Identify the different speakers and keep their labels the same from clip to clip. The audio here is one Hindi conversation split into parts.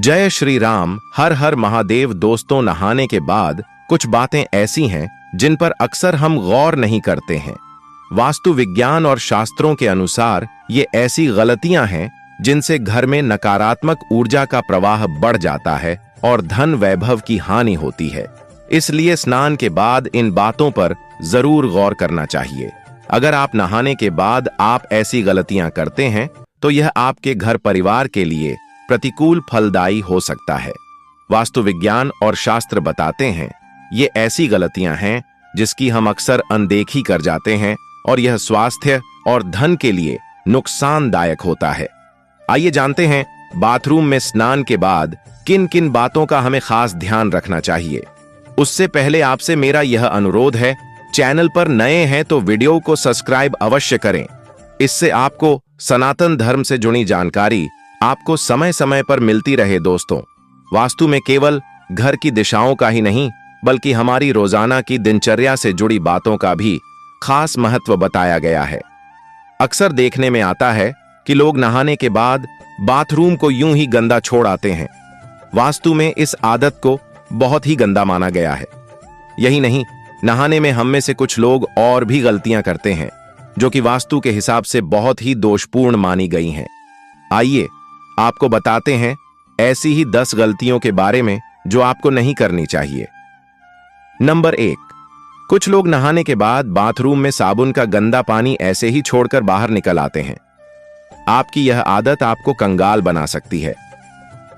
Speaker 1: जय श्री राम, हर हर महादेव। दोस्तों, नहाने के बाद कुछ बातें ऐसी हैं जिन पर अक्सर हम गौर नहीं करते हैं। वास्तु विज्ञान और शास्त्रों के अनुसार ये ऐसी गलतियां हैं जिनसे घर में नकारात्मक ऊर्जा का प्रवाह बढ़ जाता है और धन वैभव की हानि होती है। इसलिए स्नान के बाद इन बातों पर जरूर गौर करना चाहिए। अगर आप नहाने के बाद आप ऐसी गलतियां करते हैं तो यह आपके घर परिवार के लिए प्रतिकूल फलदायी हो सकता है। वास्तु विज्ञान और शास्त्र बताते हैं ये ऐसी गलतियां हैं जिसकी हम अक्सर अनदेखी कर जाते हैं और यह स्वास्थ्य और धन के लिए नुकसानदायक होता है। आइए जानते हैं बाथरूम में स्नान के बाद किन किन बातों का हमें खास ध्यान रखना चाहिए। उससे पहले आपसे मेरा यह अनुरोध है, चैनल पर नए हैं तो वीडियो को सब्सक्राइब अवश्य करें। इससे आपको सनातन धर्म से जुड़ी जानकारी आपको समय समय पर मिलती रहे। दोस्तों, वास्तु में केवल घर की दिशाओं का ही नहीं बल्कि हमारी रोजाना की दिनचर्या से जुड़ी बातों का भी खास महत्व बताया गया है। अक्सर देखने में आता है कि लोग नहाने के बाद बाथरूम को यूं ही गंदा छोड़ आते हैं। वास्तु में इस आदत को बहुत ही गंदा माना गया है। यही नहीं, नहाने में हम में से कुछ लोग और भी गलतियां करते हैं जो कि वास्तु के हिसाब से बहुत ही दोषपूर्ण मानी गई हैं। आइए आपको बताते हैं ऐसी ही 10 गलतियों के बारे में जो आपको नहीं करनी चाहिए। नंबर 1, कुछ लोग नहाने के बाद बाथरूम में साबुन का गंदा पानी ऐसे ही छोड़कर बाहर निकल आते हैं। आपकी यह आदत आपको कंगाल बना सकती है।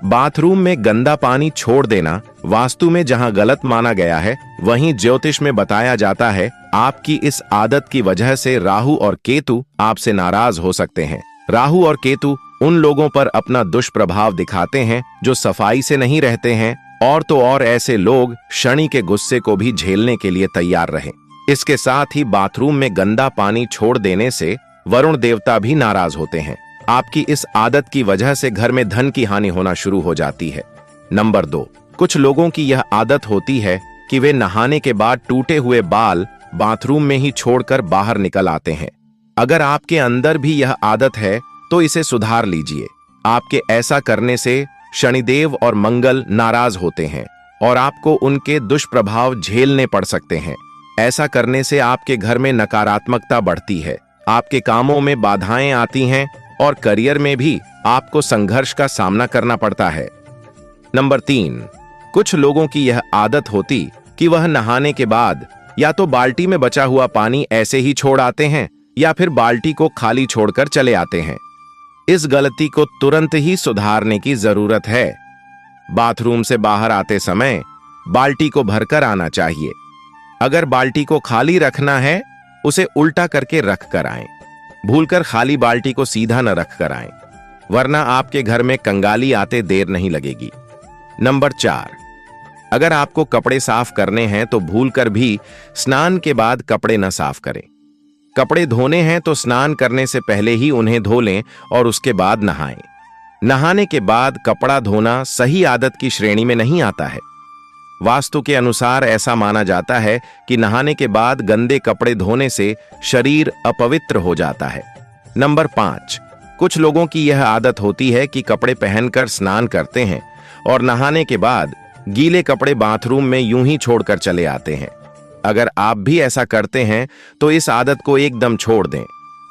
Speaker 1: बाथरूम में गंदा पानी छोड़ देना वास्तु में जहां गलत माना गया है, वहीं ज्योतिष में बताया जाता है आपकी इस आदत की वजह से राहु और केतु आपसे नाराज हो सकते हैं। राहु और केतु उन लोगों पर अपना दुष्प्रभाव दिखाते हैं जो सफाई से नहीं रहते हैं, और तो और ऐसे लोग शनि के गुस्से को भी झेलने के लिए तैयार रहें। इसके साथ ही बाथरूम में गंदा पानी छोड़ देने से वरुण देवता भी नाराज होते हैं। आपकी इस आदत की वजह से घर में धन की हानि होना शुरू हो जाती है। नंबर 2, कुछ लोगों की यह आदत होती है कि वे नहाने के बाद टूटे हुए बाल बाथरूम में ही छोड़कर बाहर निकल आते हैं। अगर आपके अंदर भी यह आदत है तो इसे सुधार लीजिए। आपके ऐसा करने से शनिदेव और मंगल नाराज होते हैं और आपको उनके दुष्प्रभाव झेलने पड़ सकते हैं। ऐसा करने से आपके घर में नकारात्मकता बढ़ती है, आपके कामों में बाधाएं आती हैं और करियर में भी आपको संघर्ष का सामना करना पड़ता है। नंबर 3, कुछ लोगों की यह आदत होती कि वह नहाने के बाद या तो बाल्टी में बचा हुआ पानी ऐसे ही छोड़ आते हैं या फिर बाल्टी को खाली छोड़कर चले आते हैं। इस गलती को तुरंत ही सुधारने की जरूरत है। बाथरूम से बाहर आते समय बाल्टी को भरकर आना चाहिए। अगर बाल्टी को खाली रखना है, उसे उल्टा करके रख कर आएं। भूलकर खाली बाल्टी को सीधा न रख कर आएं, वरना आपके घर में कंगाली आते देर नहीं लगेगी। नंबर 4, अगर आपको कपड़े साफ करने हैं तो भूलकर भी स्नान के बाद कपड़े न साफ करें। कपड़े धोने हैं तो स्नान करने से पहले ही उन्हें धो लें और उसके बाद नहाएं। नहाने के बाद कपड़ा धोना सही आदत की श्रेणी में नहीं आता है। वास्तु के अनुसार ऐसा माना जाता है कि नहाने के बाद गंदे कपड़े धोने से शरीर अपवित्र हो जाता है। नंबर 5, कुछ लोगों की यह आदत होती है कि कपड़े पहनकर स्नान करते हैं और नहाने के बाद गीले कपड़े बाथरूम में यूं ही छोड़कर चले आते हैं। अगर आप भी ऐसा करते हैं तो इस आदत को एकदम छोड़ दें।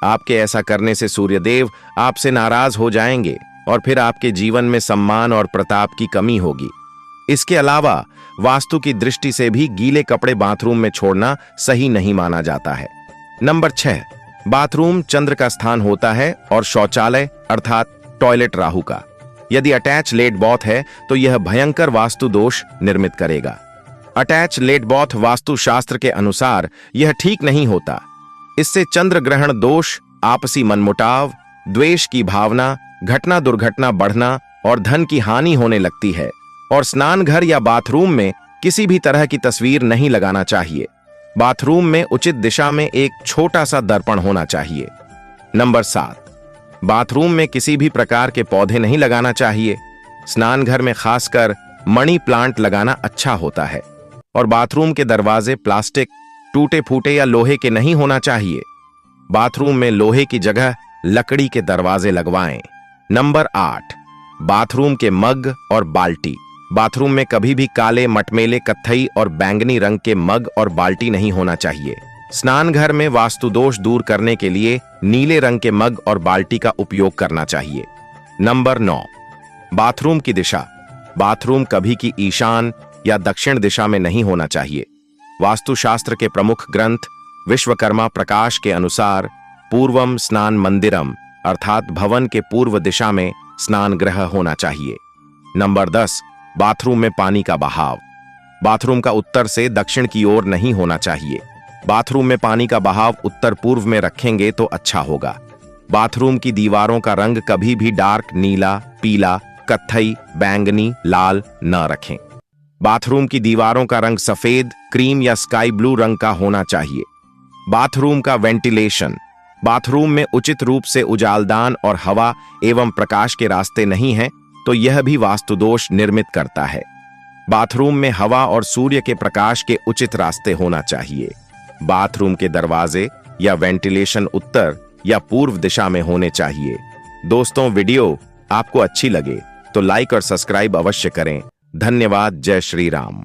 Speaker 1: आपके ऐसा करने से सूर्यदेव आपसे नाराज हो जाएंगे और फिर आपके जीवन में सम्मान और प्रताप की कमी होगी। इसके अलावा वास्तु की दृष्टि से भी गीले कपड़े बाथरूम में छोड़ना सही नहीं माना जाता है। नंबर 6, बाथरूम चंद्र का स्थान होता है और शौचालय अर्थात टॉयलेट राहु का। यदि अटैच लेट बाथ है तो यह भयंकर वास्तु दोष निर्मित करेगा। अटैच लेट बाथ वास्तु शास्त्र के अनुसार यह ठीक नहीं होता। इससे चंद्र ग्रहण दोष, आपसी मनमुटाव, द्वेष की भावना, घटना दुर्घटना बढ़ना और धन की हानि होने लगती है। और स्नान घर या बाथरूम में किसी भी तरह की तस्वीर नहीं लगाना चाहिए। बाथरूम में उचित दिशा में एक छोटा सा दर्पण होना चाहिए। नंबर 7, बाथरूम में किसी भी प्रकार के पौधे नहीं लगाना चाहिए। स्नान घर में खासकर मनी प्लांट लगाना अच्छा होता है। और बाथरूम के दरवाजे प्लास्टिक, टूटे फूटे या लोहे के नहीं होना चाहिए। बाथरूम में लोहे की जगह लकड़ी के दरवाजे लगवाएं। नंबर 8, बाथरूम के मग और बाल्टी। बाथरूम में कभी भी काले, मटमेले, कत्थई और बैंगनी रंग के मग और बाल्टी नहीं होना चाहिए। स्नान घर में वास्तु दोष दूर करने के लिए नीले रंग के मग और बाल्टी का उपयोग करना चाहिए। नंबर 9, बाथरूम की दिशा। बाथरूम कभी की ईशान या दक्षिण दिशा में नहीं होना चाहिए। वास्तुशास्त्र के प्रमुख ग्रंथ विश्वकर्मा प्रकाश के अनुसार पूर्वम स्नान मंदिरम अर्थात भवन के पूर्व दिशा में स्नान गृह होना चाहिए। नंबर 10, बाथरूम में पानी का बहाव। बाथरूम का उत्तर से दक्षिण की ओर नहीं होना चाहिए। बाथरूम में पानी का बहाव उत्तर पूर्व में रखेंगे तो अच्छा होगा। बाथरूम की दीवारों का रंग कभी भी डार्क नीला, पीला, कत्थई, बैंगनी, लाल न रखें। बाथरूम की दीवारों का रंग सफेद, क्रीम या स्काई ब्लू रंग का होना चाहिए। बाथरूम का वेंटिलेशन। बाथरूम में उचित रूप से उजालदान और हवा एवं प्रकाश के रास्ते नहीं हैं तो यह भी वास्तु दोष निर्मित करता है। बाथरूम में हवा और सूर्य के प्रकाश के उचित रास्ते होना चाहिए। बाथरूम के दरवाजे या वेंटिलेशन उत्तर या पूर्व दिशा में होने चाहिए। दोस्तों, वीडियो आपको अच्छी लगे तो लाइक और सब्सक्राइब अवश्य करें। धन्यवाद। जय श्री राम।